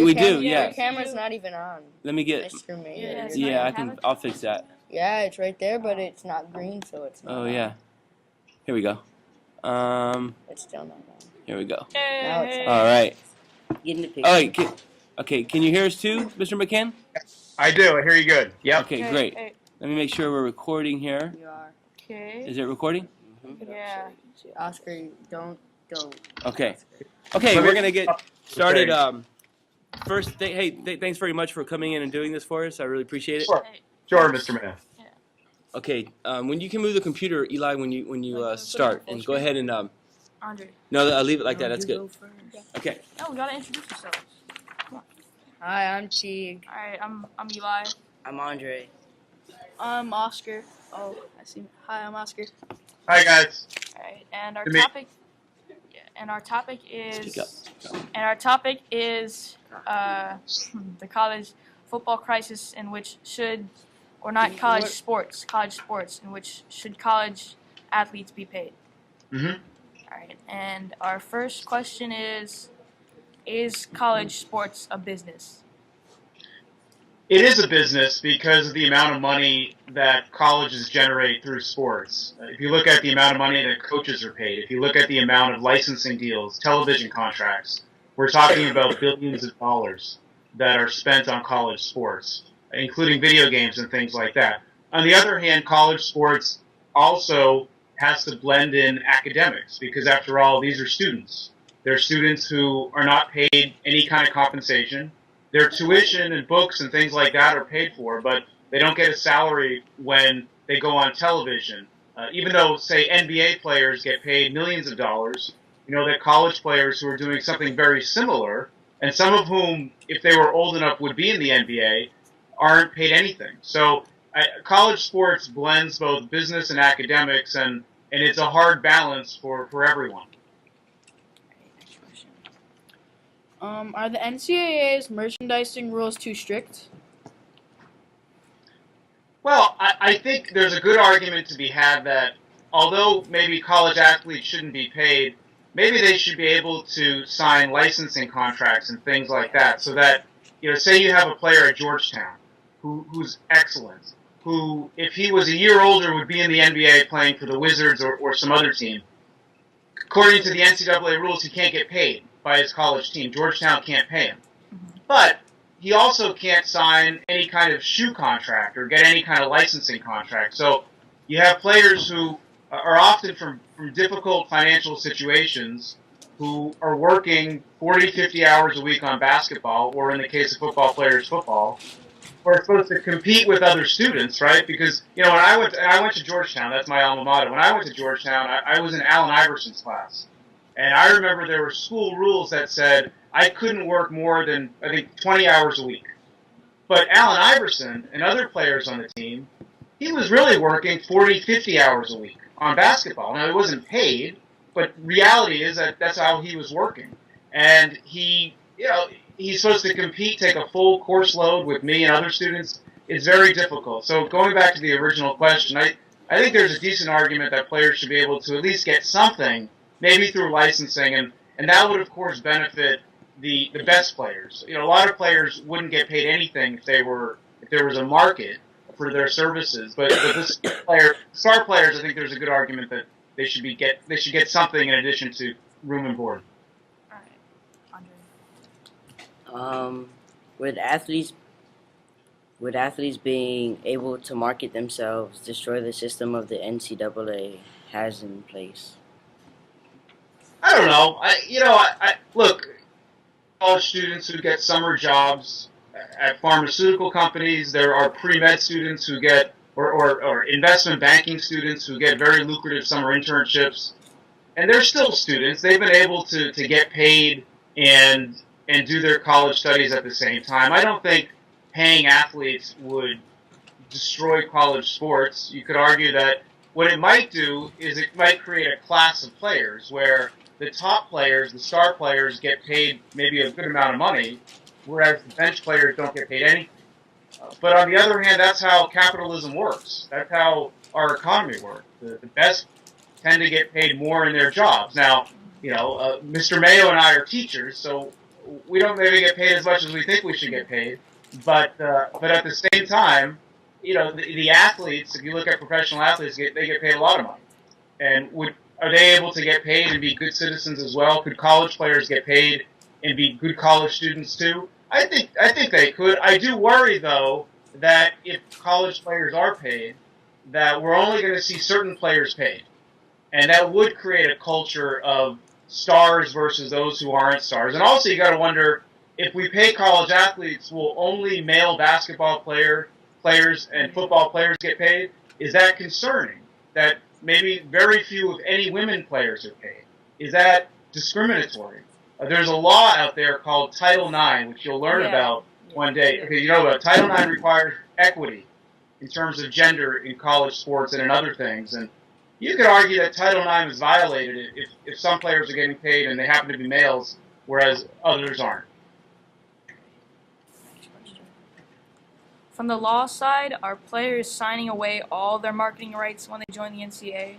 we do. Yeah. Your camera's not even on. Let me get. Mr. Mayor. Yeah, I'll fix that. Yeah, it's right there, but it's not green, so it's not. Oh yeah. Here we go. It's still not on. Here we go. Now it's on. All right. Get in the picture. Oh, wait, okay, can you hear us too, Mr. McCann? I do. I hear you good. Yep. Okay, great. Let me make sure we're recording here. You are. Okay. Is it recording? Yeah. Oscar, don't. Okay. Okay, we're gonna get started. First, thanks very much for coming in and doing this for us. I really appreciate it. Sure, Mr. Mann. Okay, when you can move the computer, Eli, when you start, and go ahead and Andre. No, I'll leave it like that. That's good. Okay. No, we gotta introduce ourselves. Hi, I'm Teague. Alright, I'm Eli. I'm Andre. I'm Oscar. Oh, I see. Hi, I'm Oscar. Hi, guys. Alright, and our Good to meet topic. Yeah, and our topic is. The college football crisis, in which should, or not college sports, in which should college athletes be paid? Mm-hmm. All right, and our first question is college sports a business? It is a business because of the amount of money that colleges generate through sports. If you look at the amount of money that coaches are paid, if you look at the amount of licensing deals, television contracts, we're talking about billions of dollars that are spent on college sports, including video games and things like that. On the other hand, college sports also has to blend in academics because, after all, these are students. They're students who are not paid any kind of compensation. Their tuition and books and things like that are paid for, but they don't get a salary when they go on television. Even though, say, NBA players get paid millions of dollars, you know that college players who are doing something very similar, and some of whom, if they were old enough, would be in the NBA, aren't paid anything. So college sports blends both business and academics, and it's a hard balance for everyone. Are the NCAA's merchandising rules too strict? Well, I think there's a good argument to be had that although maybe college athletes shouldn't be paid, maybe they should be able to sign licensing contracts and things like that so that, you know, say you have a player at Georgetown who's excellent, who, if he was a year older, would be in the NBA playing for the Wizards or some other team. According to the NCAA rules, he can't get paid by his college team. Georgetown can't pay him. But he also can't sign any kind of shoe contract or get any kind of licensing contract. So you have players who are often from difficult financial situations who are working 40, 50 hours a week on basketball, or in the case of football players, football, or are supposed to compete with other students, right? Because, you know, when I went to Georgetown, that's my alma mater. When I went to Georgetown, I was in Allen Iverson's class. And I remember there were school rules that said I couldn't work more than, I think, 20 hours a week. But Allen Iverson and other players on the team, he was really working 40, 50 hours a week on basketball. Now, he wasn't paid, but reality is that that's how he was working. And he, you know, he's supposed to compete, take a full course load with me and other students. It's very difficult. So going back to the original question, I think there's a decent argument that players should be able to at least get something, maybe through licensing, and that would, of course, benefit the best players. You know, a lot of players wouldn't get paid anything if there was a market for their services. But the star players, I think there's a good argument that they should get something in addition to room and board. All right, Andre. Would athletes being able to market themselves destroy the system of the NCAA has in place? I don't know. Look, college students who get summer jobs at pharmaceutical companies. There are pre-med students who get, or investment banking students who get very lucrative summer internships. And they're still students. They've been able to get paid and do their college studies at the same time. I don't think paying athletes would destroy college sports. You could argue that what it might do is it might create a class of players where the top players, the star players, get paid maybe a good amount of money, whereas the bench players don't get paid anything. But on the other hand, that's how capitalism works. That's how our economy works. The best tend to get paid more in their jobs. Now, you know, Mr. Mayo and I are teachers, so we don't maybe get paid as much as we think we should get paid, but at the same time, the athletes. If you look at professional athletes, they get paid a lot of money. And are they able to get paid and be good citizens as well? Could college players get paid and be good college students too? I think they could. I do worry though that if college players are paid, that we're only going to see certain players paid, and that would create a culture of stars versus those who aren't stars. And also, you got to wonder if we pay college athletes, will only male basketball players and football players get paid? Is that concerning? That maybe very few, if any, women players are paid? Is that discriminatory? There's a law out there called Title IX, which you'll learn about one day. Okay, you know about Title IX requires equity in terms of gender in college sports and in other things. And you could argue that Title IX is violated if some players are getting paid and they happen to be males, whereas others aren't. From the law side, are players signing away all their marketing rights when they join the NCAA?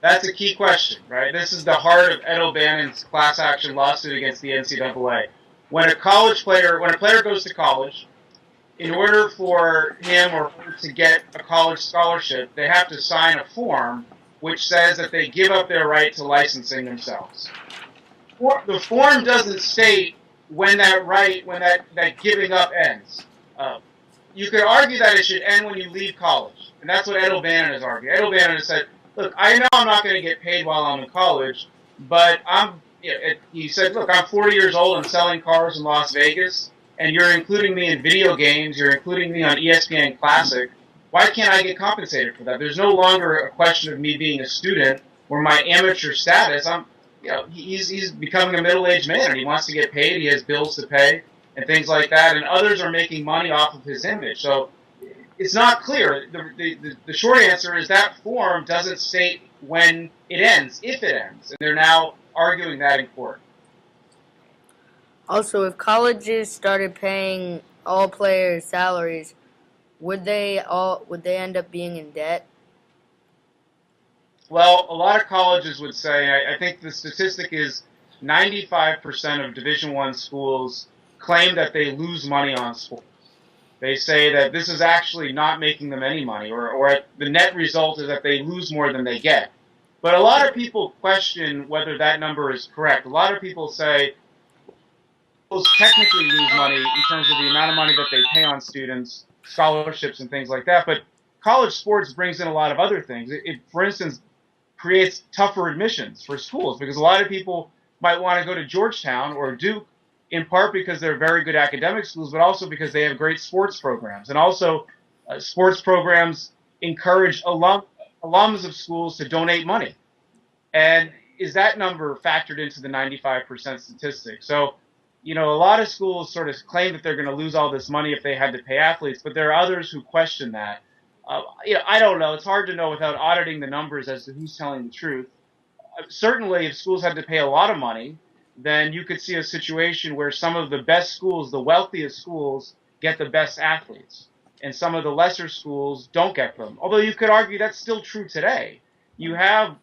That's a key question, right? This is the heart of Ed O'Bannon's class action lawsuit against the NCAA. When a player goes to college, in order for him or her to get a college scholarship, they have to sign a form which says that they give up their right to licensing themselves. The form doesn't state when that giving up ends. You could argue that it should end when you leave college, and that's what Ed O'Bannon has argued. Ed O'Bannon has said, look, I know I'm not going to get paid while I'm in college, but he said, look, I'm 40 years old, I'm selling cars in Las Vegas, and you're including me in video games, you're including me on ESPN Classic. Why can't I get compensated for that? There's no longer a question of me being a student or my amateur status. He's becoming a middle-aged man, and he wants to get paid, he has bills to pay, and things like that, and others are making money off of his image. So it's not clear. The short answer is that form doesn't state when it ends, if it ends, and they're now arguing that in court. Also, if colleges started paying all players' salaries, would they end up being in debt? Well, a lot of colleges would say, I think the statistic is 95% of Division I schools claim that they lose money on sports. They say that this is actually not making them any money, or the net result is that they lose more than they get. But a lot of people question whether that number is correct. A lot of people say schools technically lose money in terms of the amount of money that they pay on students, scholarships and things like that. But college sports brings in a lot of other things. It for instance, creates tougher admissions for schools because a lot of people might want to go to Georgetown or Duke in part because they're very good academic schools, but also because they have great sports programs. And also, sports programs encourage alums of schools to donate money. And is that number factored into the 95% statistic? So, a lot of schools sort of claim that they're going to lose all this money if they had to pay athletes, but there are others who question that. I don't know. It's hard to know without auditing the numbers as to who's telling the truth. Certainly, if schools had to pay a lot of money, then you could see a situation where some of the best schools, the wealthiest schools, get the best athletes, and some of the lesser schools don't get them. Although you could argue that's still true today. You have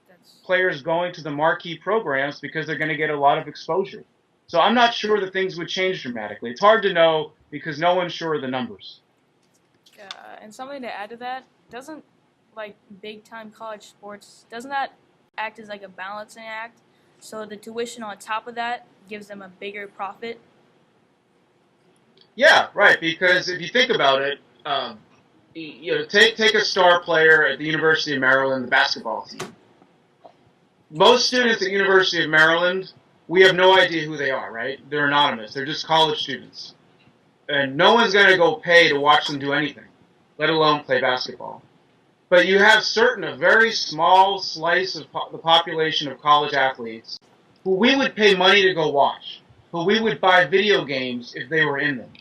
players going to the marquee programs because they're going to get a lot of exposure. So I'm not sure that things would change dramatically. It's hard to know because no one's sure of the numbers. And something to add to that, doesn't big-time college sports, doesn't that act as like a balancing act? So the tuition on top of that gives them a bigger profit? Yeah, right, because if you think about it, take a star player at the University of Maryland, the basketball team. Most students at University of Maryland, we have no idea who they are, right? They're anonymous. They're just college students. And no one's going to go pay to watch them do anything, let alone play basketball. But you have a very small slice of the population of college athletes who we would pay money to go watch, who we would buy video games if they were in them,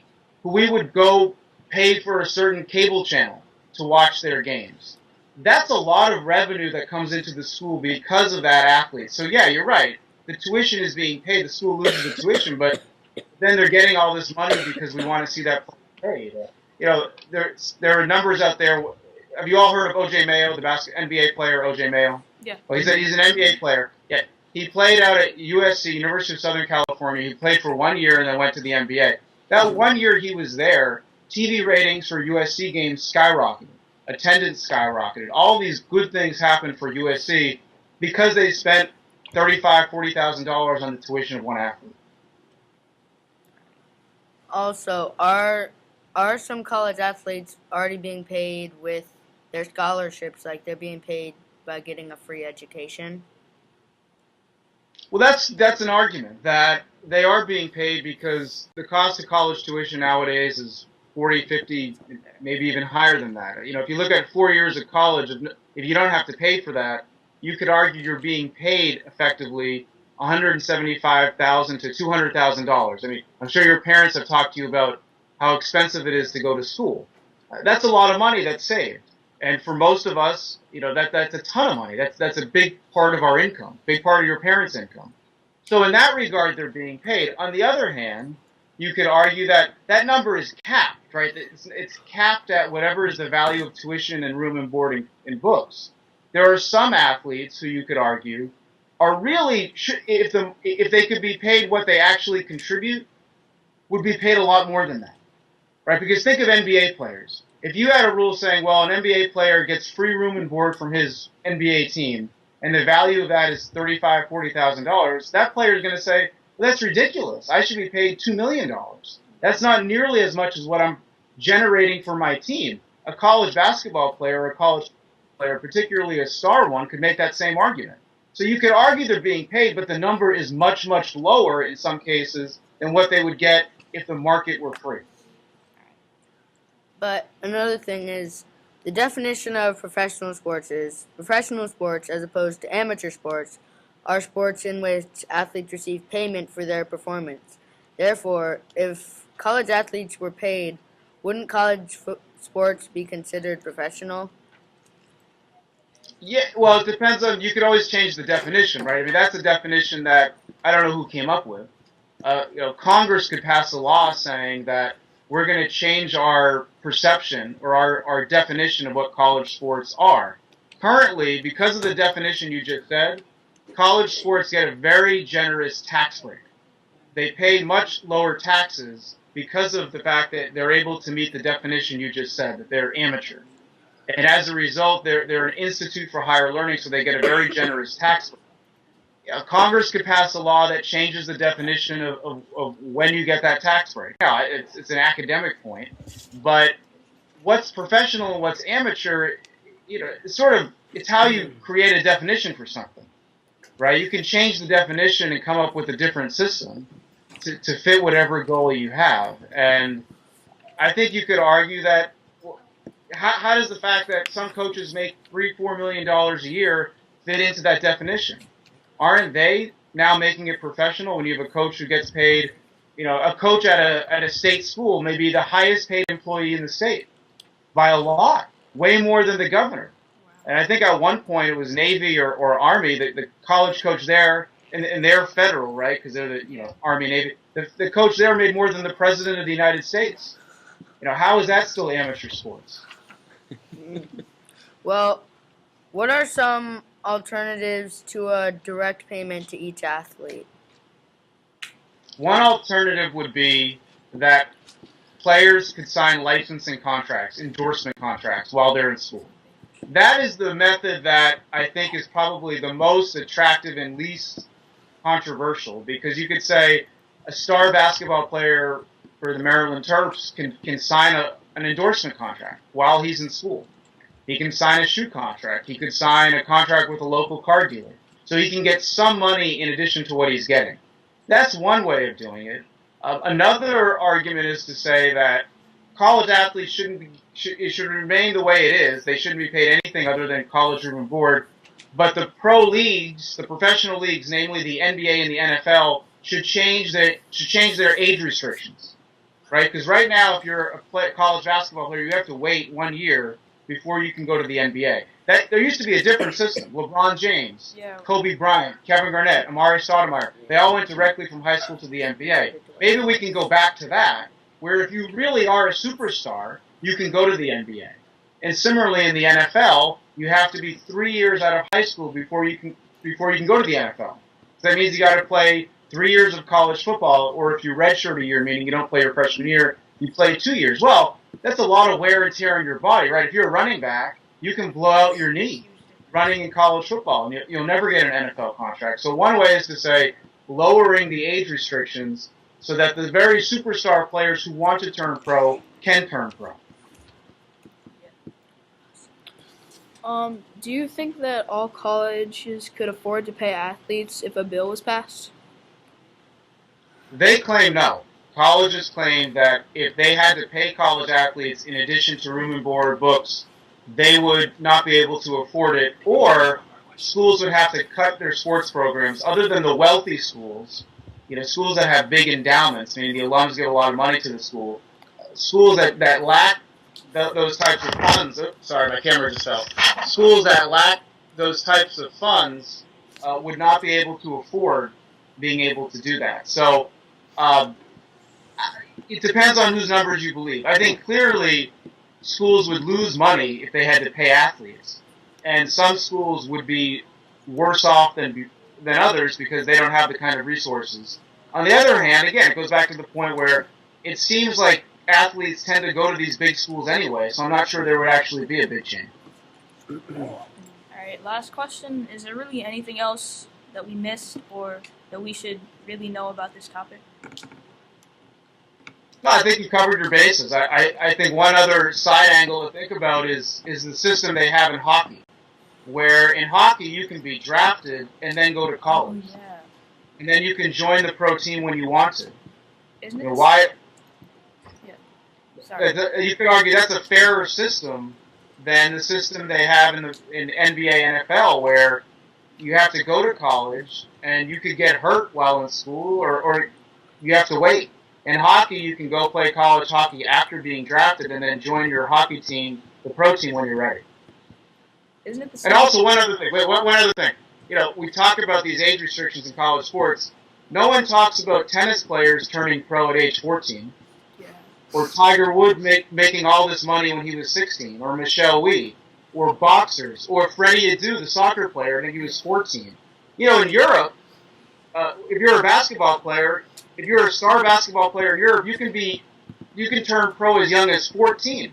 who we would go pay for a certain cable channel to watch their games. That's a lot of revenue that comes into the school because of that athlete. So yeah, you're right. The tuition is being paid. The school loses the tuition, but then they're getting all this money because we want to see that paid. There are numbers out there. Have you all heard of O.J. Mayo, the NBA player O.J. Mayo? Yeah. Well, he's an NBA player. Yeah. He played out at USC, University of Southern California. He played for 1 year and then went to the NBA. That 1 year he was there, TV ratings for USC games skyrocketed. Attendance skyrocketed. All these good things happened for USC because they spent $35,000, $40,000 on the tuition of one athlete. Also, are some college athletes already being paid with their scholarships, like they're being paid by getting a free education? Well, that's an argument that they are being paid because the cost of college tuition nowadays is 40, 50, maybe even higher than that. You know, if you look at 4 years of college, if you don't have to pay for that, you could argue you're being paid effectively $175,000 to $200,000. I mean, I'm sure your parents have talked to you about how expensive it is to go to school. That's a lot of money that's saved. And for most of us, you know, that's a ton of money. That's a big part of our income, big part of your parents' income. So in that regard, they're being paid. On the other hand, you could argue that that number is capped, right? It's capped at whatever is the value of tuition and room and board in books. There are some athletes who you could argue are really, if they could be paid what they actually contribute, would be paid a lot more than that, right? Because think of NBA players. If you had a rule saying, well, an NBA player gets free room and board from his NBA team, and the value of that is $35,000, $40,000, that player is going to say, well, that's ridiculous. I should be paid $2 million. That's not nearly as much as what I'm generating for my team. A college basketball player or a college player, particularly a star one, could make that same argument. So you could argue they're being paid, but the number is much, much lower in some cases than what they would get if the market were free. But another thing is, the definition of professional sports is professional sports, as opposed to amateur sports, are sports in which athletes receive payment for their performance. Therefore, if college athletes were paid, wouldn't college sports be considered professional? Yeah, well, it depends on, you could always change the definition, right? I mean, that's a definition that I don't know who came up with. Congress could pass a law saying that we're going to change our perception or our definition of what college sports are. Currently, because of the definition you just said, college sports get a very generous tax break. They pay much lower taxes because of the fact that they're able to meet the definition you just said, that they're amateur. And as a result, they're an institute for higher learning, so they get a very generous tax break. Congress could pass a law that changes the definition of when you get that tax break. Yeah, it's an academic point, but what's professional and what's amateur, you know, it's how you create a definition for something, right? You can change the definition and come up with a different system to fit whatever goal you have. And I think you could argue that, how does the fact that some coaches make $3-4 million a year fit into that definition? Aren't they now making it professional when you have a coach who gets paid, you know, a coach at a state school may be the highest paid employee in the state by a lot, way more than the governor. And I think at one point it was Navy or Army, the college coach there, and they're federal, right, because they're the, Army, Navy. The coach there made more than the president of the United States. You know, how is that still amateur sports? Well, what are some alternatives to a direct payment to each athlete? One alternative would be that players could sign licensing contracts, endorsement contracts while they're in school. That is the method that I think is probably the most attractive and least controversial, because you could say a star basketball player for the Maryland Terps can sign an endorsement contract while he's in school. He can sign a shoe contract. He could sign a contract with a local car dealer. So he can get some money in addition to what he's getting. That's one way of doing it. Another argument is to say that college athletes should remain the way it is. They shouldn't be paid anything other than college room and board. But the pro leagues, the professional leagues, namely the NBA and the NFL, should change their age restrictions, right? Because right now, if you're a college basketball player, you have to wait 1 year before you can go to the NBA. There used to be a different system. LeBron James, Kobe Bryant, Kevin Garnett, Amari Stoudemire, they all went directly from high school to the NBA. Maybe we can go back to that, where if you really are a superstar, you can go to the NBA. And similarly in the NFL, you have to be 3 years out of high school before you can go to the NFL. So that means you got to play 3 years of college football, or if you redshirt a year, meaning you don't play your freshman year, you play 2 years. Well, that's a lot of wear and tear on your body, right? If you're a running back, you can blow out your knee running in college football, and you'll never get an NFL contract. So one way is to say lowering the age restrictions so that the very superstar players who want to turn pro can turn pro. Do you think that all colleges could afford to pay athletes if a bill was passed? They claim no. Colleges claim that if they had to pay college athletes in addition to room and board, books, they would not be able to afford it, or schools would have to cut their sports programs, other than the wealthy schools, schools that have big endowments, meaning the alums give a lot of money to the school. Schools that lack those types of funds, sorry, my camera just fell. Schools that lack those types of funds would not be able to afford being able to do that. So it depends on whose numbers you believe. I think clearly schools would lose money if they had to pay athletes, and some schools would be worse off than others because they don't have the kind of resources. On the other hand, again, it goes back to the point where it seems like athletes tend to go to these big schools anyway, so I'm not sure there would actually be a big change. All right, last question. Is there really anything else that we missed or that we should really know about this topic? No, I think you covered your bases. I think one other side angle to think about is the system they have in hockey, where in hockey you can be drafted and then go to college. Oh, yeah. And then you can join the pro team when you want to. Isn't it? Why? Yeah. Sorry. You could argue that's a fairer system than the system they have in NBA, NFL, where you have to go to college and you could get hurt while in school, or you have to wait. In hockey, you can go play college hockey after being drafted and then join your hockey team, the pro team, when you're ready. Isn't it the same? And also one other thing. Wait, one other thing. We talk about these age restrictions in college sports. No one talks about tennis players turning pro at age 14. Yeah. Or Tiger Woods making all this money when he was 16. Or Michelle Wee. Or boxers. Or Freddie Adu, the soccer player, I think he was 14. In Europe, if you're a basketball player, if you're a star basketball player in Europe, you can turn pro as young as 14.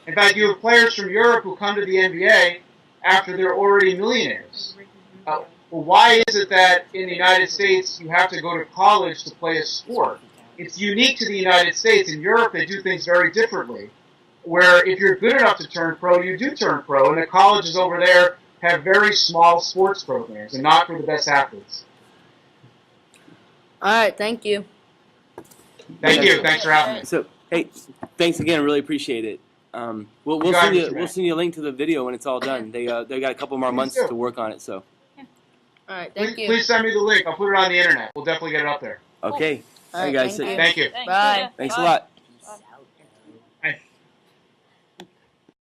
In fact, you have players from Europe who come to the NBA after they're already millionaires. Well, why is it that in the United States you have to go to college to play a sport? It's unique to the United States. In Europe, they do things very differently, where if you're good enough to turn pro, you do turn pro, and the colleges over there have very small sports programs and not for the best athletes. All right, thank you. Thank you. Thanks for having me. So, hey, thanks again. Really appreciate it. We'll send you a link to the video when it's all done. They got a couple more months to work on it. So. All right, thank you. Please send me the link. I'll put it on the internet. We'll definitely get it up there. Okay. All right, Hey guys. thank you. Thank you. Thanks. Bye. Thanks a Bye. lot. Bye.